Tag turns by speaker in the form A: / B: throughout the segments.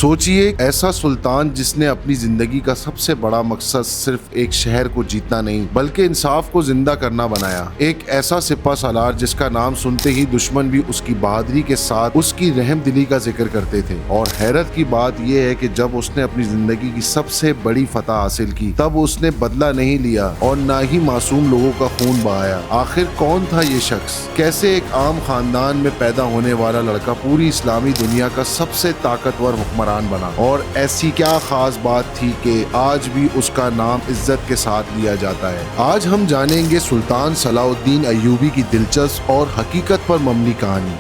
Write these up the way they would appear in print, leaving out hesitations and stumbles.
A: सोचिए ऐसा सुल्तान जिसने अपनी जिंदगी का सबसे बड़ा मकसद सिर्फ एक शहर को जीतना नहीं बल्कि इंसाफ को जिंदा करना बनाया। एक ऐसा सिपा सालार जिसका नाम सुनते ही दुश्मन भी उसकी बहादुरी के साथ उसकी रहम दिली का जिक्र करते थे। और हैरत की बात यह है कि जब उसने अपनी जिंदगी की सबसे बड़ी फतह हासिल की तब उसने बदला नहीं लिया और न ही मासूम लोगों का खून बहाया। आखिर कौन था ये शख्स? कैसे एक आम खानदान में पैदा होने वाला लड़का पूरी इस्लामी दुनिया का सबसे ताकतवर हुक्मरान बना? और ऐसी क्या खास बात थी कि आज भी उसका नाम इज्जत के साथ लिया जाता है? आज हम जानेंगे सुल्तान सलाउद्दीन अय्यूबी की दिलचस्प और हकीकत पर मबनी कहानी।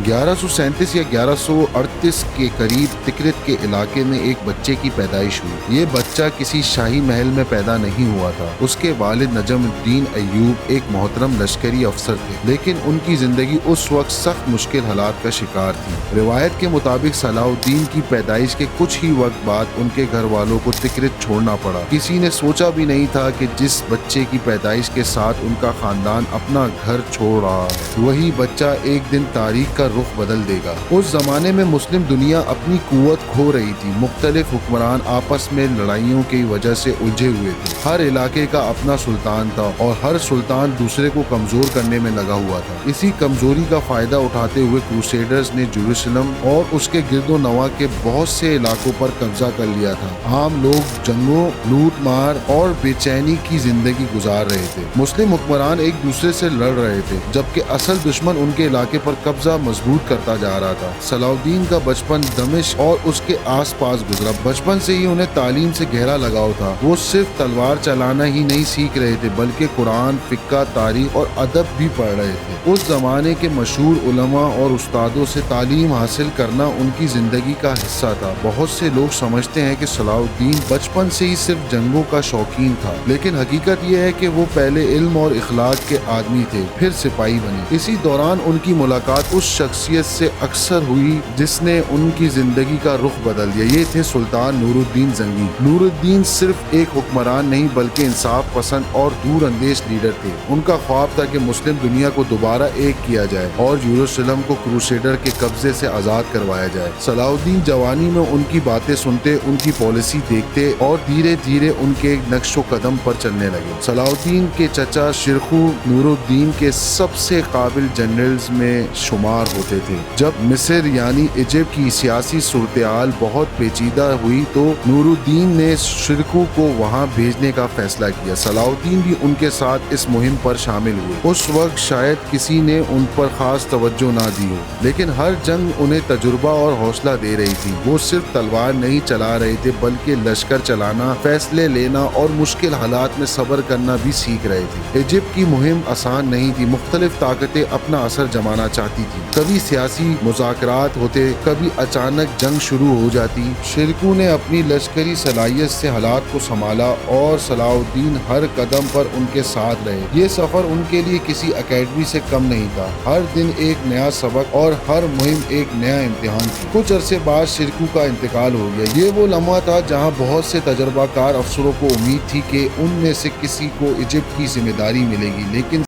A: 1137 या 1138 के करीब तिकरित के इलाके में एक बच्चे की पैदाइश हुई। ये बच्चा किसी शाही महल में पैदा नहीं हुआ था। उसके वालिद नजमुद्दीन अय्यूब एक मोहतरम लश्करी अफसर थे, लेकिन उनकी जिंदगी उस वक्त सख्त मुश्किल हालात का शिकार थी। रिवायत के मुताबिक सलाउद्दीन की पैदाइश के कुछ ही वक्त बाद उनके घर वालों को तिकरित छोड़ना पड़ा। किसी ने सोचा भी नहीं था कि जिस बच्चे की पैदाइश के साथ उनका खानदान अपना घर छोड़ रहा है, वही बच्चा एक दिन तारीख का रुख बदल देगा। उस जमाने में मुस्लिम दुनिया अपनी कुव्वत खो रही थी। मुख्तलिफ हुक्मरान आपस में लड़ाइयों की वजह से उलझे हुए थे। हर इलाके का अपना सुल्तान था और हर सुल्तान दूसरे को कमजोर करने में लगा हुआ था। इसी कमजोरी का फायदा उठाते हुए क्रूसेडर्स ने जेरूसलम और उसके गिरदो नवा के बहुत से इलाकों पर कब्जा कर लिया था। आम लोग जंगों, लूट मार और बेचैनी की जिंदगी गुजार रहे थे। मुस्लिम हुक्मरान एक दूसरे से लड़ रहे थे, जबकि असल दुश्मन उनके इलाके पर कब्जा मजबूत करता जा रहा था। सलाउद्दीन का बचपन दमिश्क और उसके आसपास गुजरा। बचपन से ही उन्हें तालीम से गहरा लगाव था। वो सिर्फ तलवार चलाना ही नहीं सीख रहे थे बल्कि कुरान, फिक्का, तारीख और अदब भी पढ़ रहे थे। उस जमाने के मशहूर उलमा और उस्तादों से तालीम हासिल करना उनकी जिंदगी का हिस्सा था। बहुत से लोग समझते हैं कि सलाउद्दीन बचपन से ही सिर्फ जंगों का शौकीन था, लेकिन हकीकत यह है कि वो पहले इल्म और इखलाक के आदमी थे, फिर सिपाही बने। इसी दौरान उनकी मुलाकात उस शख्सियत से अक्सर हुई जिसने उनकी जिंदगी का रुख बदल दिया। ये थे सुल्तान नूरुद्दीन जंगी। नूरुद्दीन सिर्फ एक हुक्मरान नहीं बल्कि इंसाफ पसंद और दूर अंदेश लीडर थे। उनका ख्वाब था कि मुस्लिम दुनिया को दोबारा एक किया जाए और जेरूसलम को क्रूसेडर के कब्जे से आजाद करवाया जाए। सलाउद्दीन जवानी में उनकी बातें सुनते, उनकी पॉलिसी देखते और धीरे धीरे उनके नक्शो कदम पर चलने लगे। सलाउद्दीन के चचा शिरखू नूरुद्दीन के सबसे काबिल जनरल्स में शुमार होते थे। जब मिस्र यानी इजिप्ट की सियासी सूरत-ए-हाल बहुत पेचीदा हुई तो नूरुद्दीन ने शिरकू को वहां भेजने का फैसला किया। सलाउद्दीन भी उनके साथ इस मुहिम पर शामिल हुए। उस वक्त शायद किसी ने उन पर खास तवज्जो ना दी हो, लेकिन हर जंग उन्हें तजुर्बा और हौसला दे रही थी। वो सिर्फ तलवार नहीं चला रहे थे बल्कि लश्कर चलाना, फैसले लेना और मुश्किल हालात में सब्र करना भी सीख रहे थे। इजिप्ट की मुहिम आसान नहीं थी। मुख्तलिफ ताकतें अपना असर जमाना चाहती थी। कभी सियासी मुज़ाकरात होते, कभी अचानक जंग शुरू हो जाती। शिरकू ने अपनी लश्करी सलाहियत से हालात को संभाला और सलाउद्दीन हर कदम पर उनके साथ रहे। ये सफर उनके लिए किसी एकेडमी से कम नहीं था। हर दिन एक नया सबक और हर मुहिम एक नया इम्तिहान थी। कुछ अरसे बाद शिरकू का इंतकाल हो गया। ये वो लम्हा था जहाँ बहुत से तजर्बाकार अफसरों को उम्मीद थी कि उनमें से किसी को इजिप्ट की जिम्मेदारी मिलेगी, लेकिन